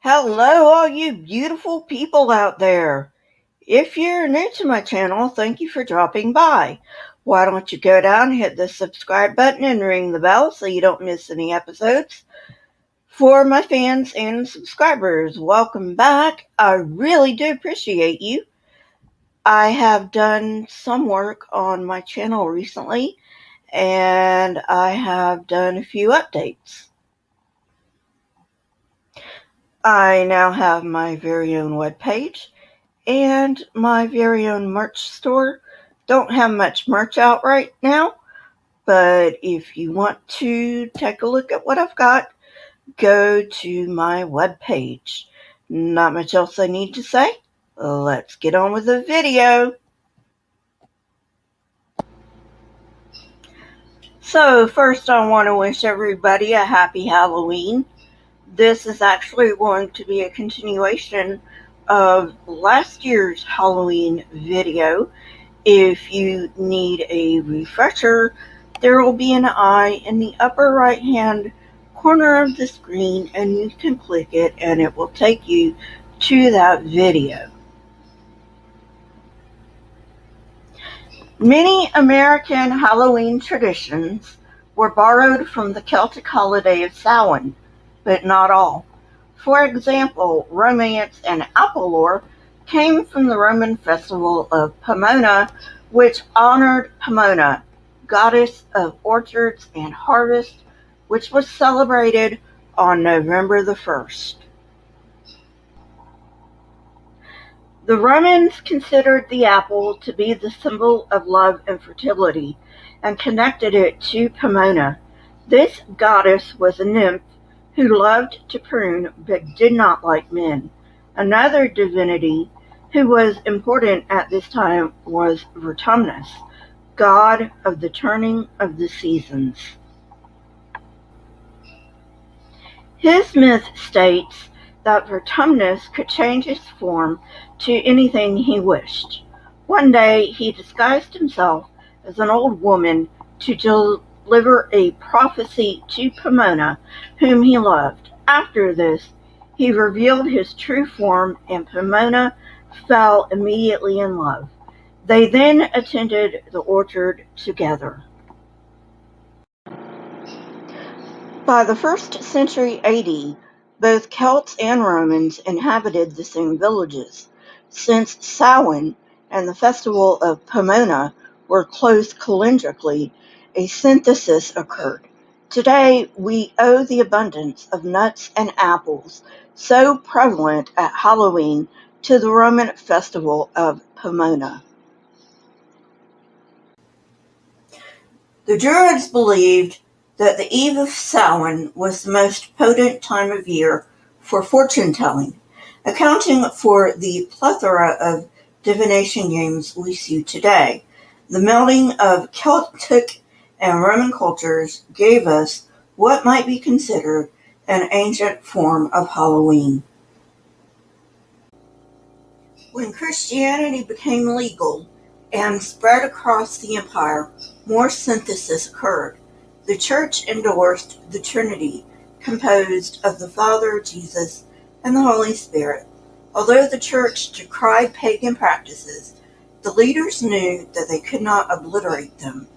Hello, all you beautiful people out there. If you're new to my channel, thank you for dropping by. Why don't you go down, hit the subscribe button, and ring the bell so you don't miss any episodes. For my fans and subscribers, welcome back. I really do appreciate you. I have done some work on my channel recently, and I have done a few updates. I now have my very own webpage and my very own merch store. Don't have much merch out right now, but if you want to take a look at what I've got, go to my webpage. Not much else I need to say. Let's get on with the video. So first I want to wish everybody a happy Halloween. This is actually going to be a continuation of last year's Halloween video. If you need a refresher, there will be an eye in the upper right hand corner of the screen, and you can click it and it will take you to that video. Many American Halloween traditions were borrowed from the Celtic holiday of Samhain, but not all. For example, romance and apple lore came from the Roman festival of Pomona, which honored Pomona, goddess of orchards and harvest, which was celebrated on November the 1st. The Romans considered the apple to be the symbol of love and fertility, and connected it to Pomona. This goddess was a nymph who loved to prune but did not like men. Another divinity who was important at this time was Vertumnus, god of the turning of the seasons. His myth states that Vertumnus could change his form to anything he wished. One day he disguised himself as an old woman to deliver a prophecy to Pomona, whom he loved. After this, he revealed his true form, and Pomona fell immediately in love. They then attended the orchard together. By the 1st century AD, both Celts and Romans inhabited the same villages. Since Samhain and the festival of Pomona were close calendrically, a synthesis occurred. Today, we owe the abundance of nuts and apples so prevalent at Halloween to the Roman festival of Pomona. The Druids believed that the eve of Samhain was the most potent time of year for fortune-telling, accounting for the plethora of divination games we see today. The melding of Celtic and Roman cultures gave us what might be considered an ancient form of Halloween. When Christianity became legal and spread across the empire, more synthesis occurred. The Church endorsed the Trinity, composed of the Father, Jesus, and the Holy Spirit. Although the Church decried pagan practices, the leaders knew that they could not obliterate them.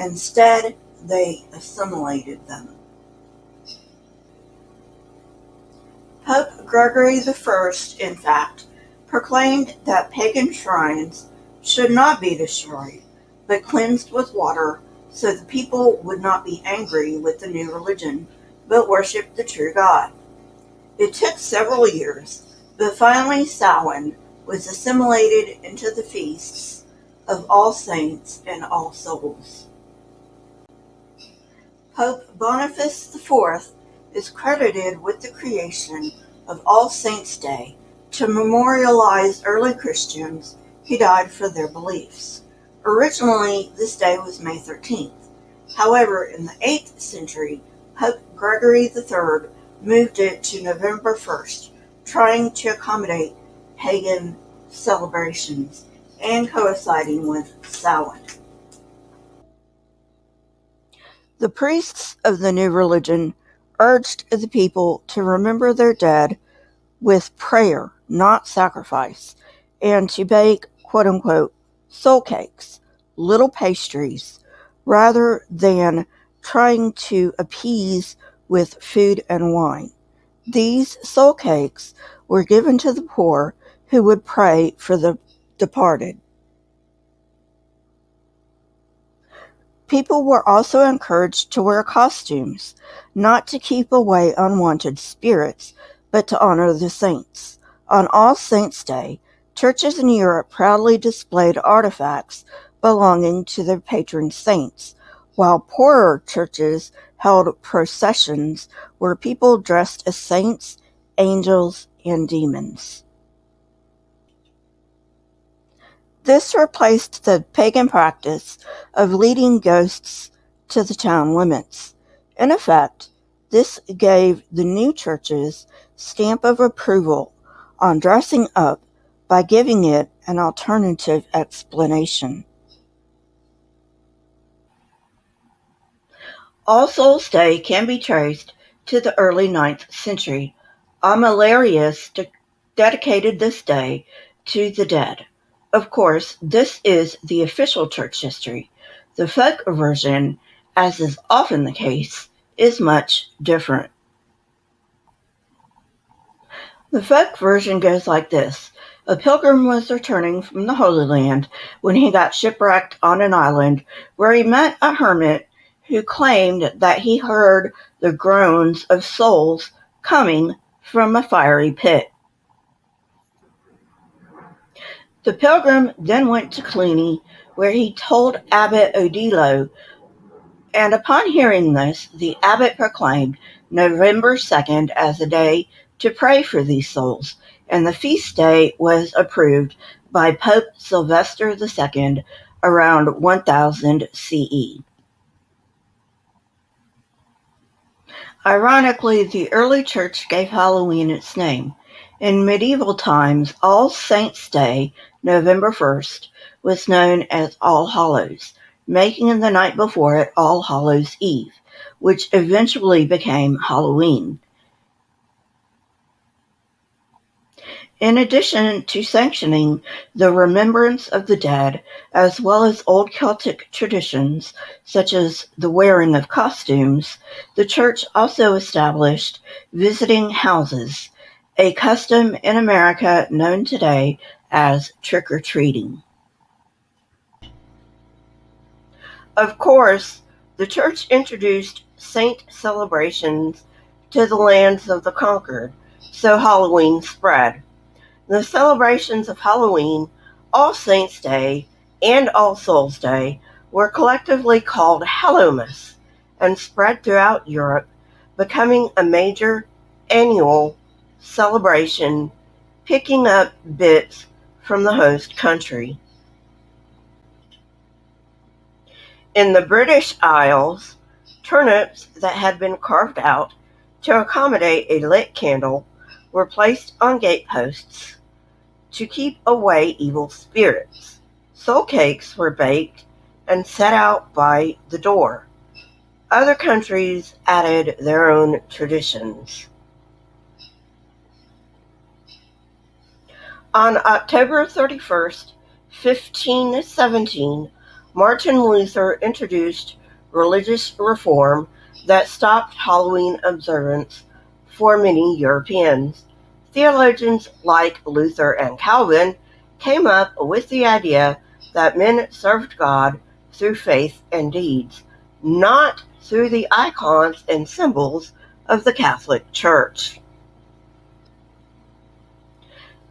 Instead, they assimilated them. Pope Gregory I, in fact, proclaimed that pagan shrines should not be destroyed, but cleansed with water, so the people would not be angry with the new religion, but worship the true God. It took several years, but finally Samhain was assimilated into the feasts of All Saints and All Souls. Pope Boniface IV is credited with the creation of All Saints' Day to memorialize early Christians who died for their beliefs. Originally, this day was May 13th. However, in the 8th century, Pope Gregory III moved it to November 1st, trying to accommodate pagan celebrations and coinciding with Samhain. The priests of the new religion urged the people to remember their dead with prayer, not sacrifice, and to bake, quote-unquote, soul cakes, little pastries, rather than trying to appease with food and wine. These soul cakes were given to the poor who would pray for the departed. People were also encouraged to wear costumes, not to keep away unwanted spirits, but to honor the saints. On All Saints' Day, churches in Europe proudly displayed artifacts belonging to their patron saints, while poorer churches held processions where people dressed as saints, angels, and demons. This replaced the pagan practice of leading ghosts to the town limits. In effect, this gave the new church's stamp of approval on dressing up by giving it an alternative explanation. All Souls' Day can be traced to the early 9th century. Amalarius dedicated this day to the dead. Of course, this is the official church history. The folk version, as is often the case, is much different. The folk version goes like this. A pilgrim was returning from the Holy Land when he got shipwrecked on an island where he met a hermit who claimed that he heard the groans of souls coming from a fiery pit. The pilgrim then went to Cluny, where he told Abbot Odilo, and upon hearing this, the abbot proclaimed November 2nd as a day to pray for these souls, and the feast day was approved by Pope Sylvester II around 1000 CE. Ironically, the early church gave Halloween its name. In medieval times, All Saints' Day, November 1st, was known as All Hallows, making the night before it All Hallows' Eve, which eventually became Halloween. In addition to sanctioning the remembrance of the dead, as well as old Celtic traditions, such as the wearing of costumes, the church also established visiting houses, a custom in America known today as trick-or-treating. Of course, the church introduced saint celebrations to the lands of the conquered, so Halloween spread. The celebrations of Halloween, All Saints' Day, and All Souls' Day were collectively called Hallowmas and spread throughout Europe, becoming a major annual celebration, picking up bits from the host country. In the British Isles, turnips that had been carved out to accommodate a lit candle were placed on gateposts to keep away evil spirits. Soul cakes were baked and set out by the door. Other countries added their own traditions. On October 31st, 1517, Martin Luther introduced religious reform that stopped Halloween observance for many Europeans. Theologians like Luther and Calvin came up with the idea that men served God through faith and deeds, not through the icons and symbols of the Catholic Church.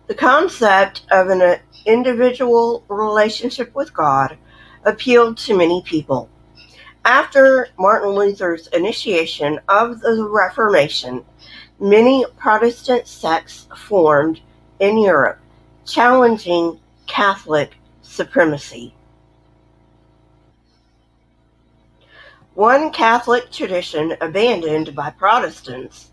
The concept of an individual relationship with God appealed to many people. After Martin Luther's initiation of the Reformation, many Protestant sects formed in Europe, challenging Catholic supremacy. One Catholic tradition abandoned by Protestants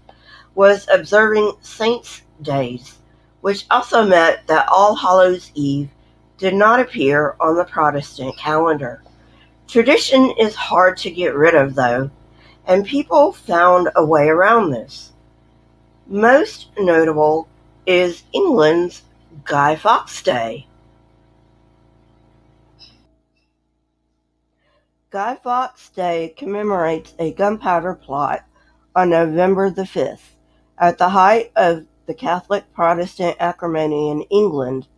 was observing saints' days, which also meant that All Hallows' Eve did not appear on the Protestant calendar. Tradition is hard to get rid of, though, and people found a way around this. Most notable is England's Guy Fawkes Day. Guy Fawkes Day commemorates a gunpowder plot on November the 5th. At the height of the Catholic-Protestant acrimony in England,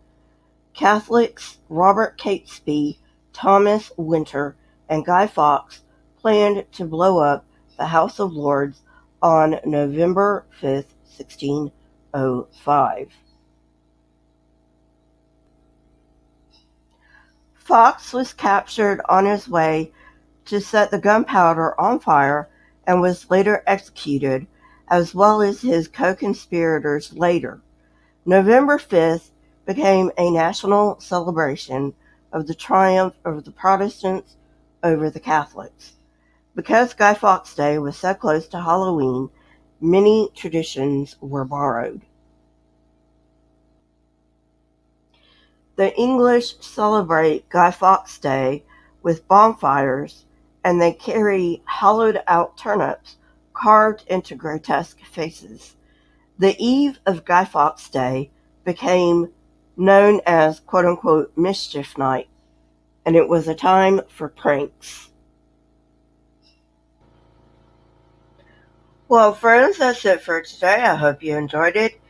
Catholics Robert Catesby, Thomas Winter, and Guy Fawkes planned to blow up the House of Lords on November 5th, 1605. Fawkes was captured on his way to set the gunpowder on fire and was later executed, as well as his co-conspirators later. November 5th became a national celebration of the triumph of the Protestants over the Catholics. Because Guy Fawkes Day was so close to Halloween, many traditions were borrowed. The English celebrate Guy Fawkes Day with bonfires, and they carry hollowed-out turnips carved into grotesque faces. The eve of Guy Fawkes Day became known as quote-unquote mischief night, and it was a time for pranks. Well, friends, that's it for today. I hope you enjoyed it.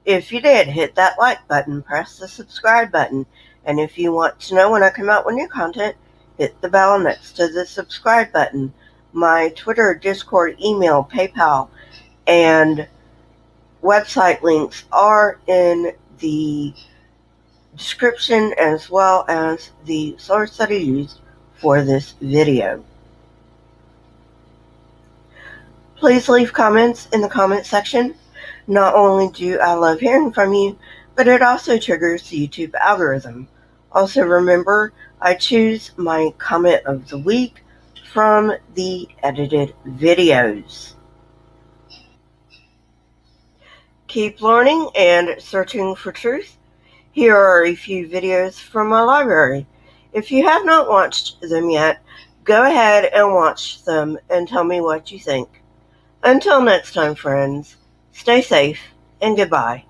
If you did, hit that like button, press the subscribe button, and if you want to know when I come out with new content, hit the bell next to the subscribe button. My Twitter, Discord, email, PayPal, and website links are in the description, as well as the source that I used for this video. Please leave comments in the comment section. Not only do I love hearing from you, but it also triggers the YouTube algorithm. Also remember, I choose my comment of the week from the edited videos. Keep learning and searching for truth. Here are a few videos from my library. If you have not watched them yet, go ahead and watch them and tell me what you think. Until next time, friends, stay safe and goodbye.